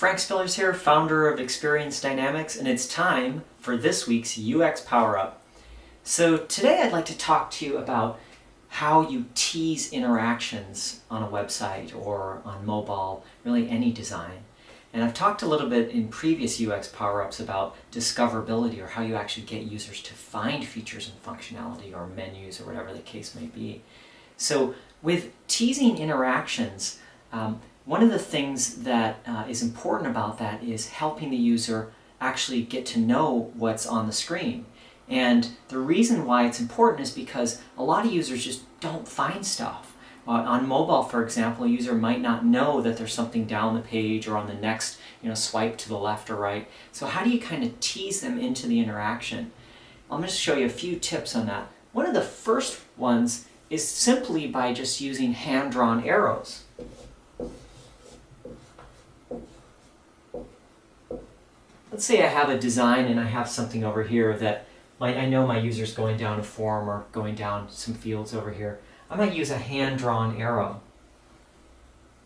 Frank Spillers here, founder of Experience Dynamics, and it's time for this week's UX Power Up. So today I'd like to talk to you about how you tease interactions on a website or on mobile, really any design. And I've talked a little bit in previous UX Power-Ups about discoverability, or how you actually get users to find features and functionality or menus or whatever the case may be. So with teasing interactions, one of the things that is important about that is helping the user actually get to know what's on the screen. And the reason why it's important is because a lot of users just don't find stuff. On mobile, for example, a user might not know that there's something down the page or on the next swipe to the left or right. So how do you kind of tease them into the interaction? I'm going to show you a few tips on that. One of the first ones is simply by just using hand-drawn arrows. Let's say I have a design and I have something over here that I know my user's going down a form or going down some fields over here. I might use a hand-drawn arrow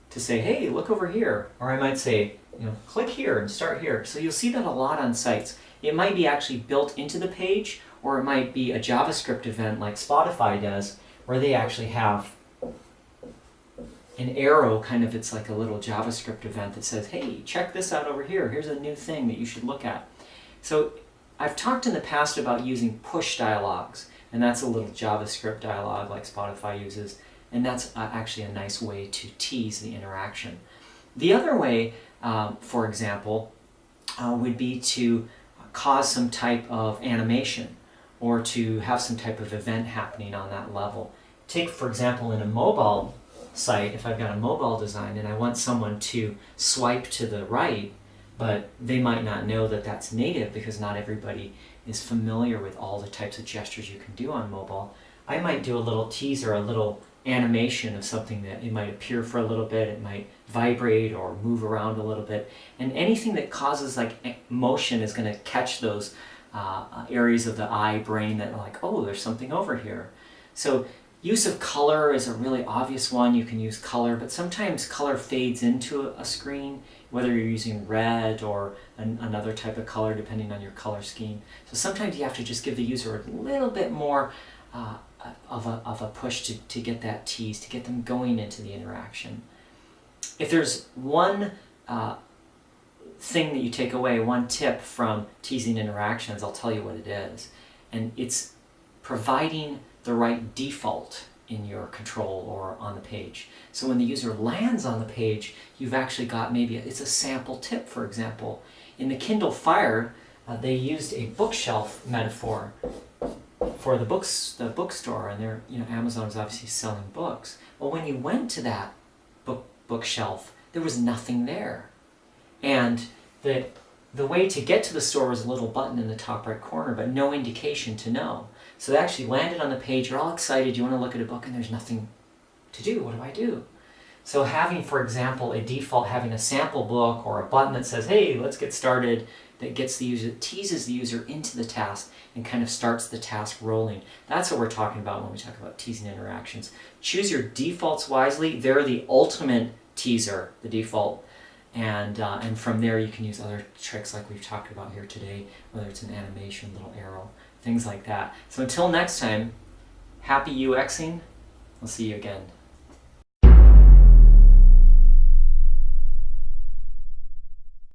to say, hey, look over here. Or I might say, click here and start here. So you'll see that a lot on sites. It might be actually built into the page, or it might be a JavaScript event like Spotify does, where they actually have an arrow, it's like a little JavaScript event that says, hey, check this out over here. Here's a new thing that you should look at. So I've talked in the past about using push dialogues, and that's a little JavaScript dialogue like Spotify uses, and that's actually a nice way to tease the interaction. The other way, for example, would be to cause some type of animation or to have some type of event happening on that level. Take, for example, in a mobile site, if I've got a mobile design and I want someone to swipe to the right, but they might not know that that's native because not everybody is familiar with all the types of gestures you can do on mobile, I might do a little teaser, a little animation of something that it might appear for a little bit, it might vibrate or move around a little bit, and anything that causes motion is going to catch those areas of the eye brain that are like, oh, there's something over here. So use of color is a really obvious one. You can use color, but sometimes color fades into a screen, whether you're using red or another type of color depending on your color scheme. So sometimes you have to just give the user a little bit more of a push to get that tease, to get them going into the interaction. If there's one thing that you take away, one tip from teasing interactions, I'll tell you what it is. And it's providing the right default in your control or on the page. So when the user lands on the page, you've actually got it's a sample tip, for example. In the Kindle Fire, they used a bookshelf metaphor for the bookstore, and Amazon is obviously selling books. Well, when you went to that bookshelf, there was nothing there. And the way to get to the store was a little button in the top right corner, but no indication to know. So they actually landed on the page, you're all excited, you want to look at a book, and there's nothing to do. What do I do? So having, for example, a default, having a sample book or a button that says, hey, let's get started, that gets the user, teases the user into the task and kind of starts the task rolling. That's what we're talking about when we talk about teasing interactions. Choose your defaults wisely. They're the ultimate teaser, the default. And from there you can use other tricks like we've talked about here today, whether it's an animation, little arrow, things like that. So until next time, happy UXing. We'll see you again.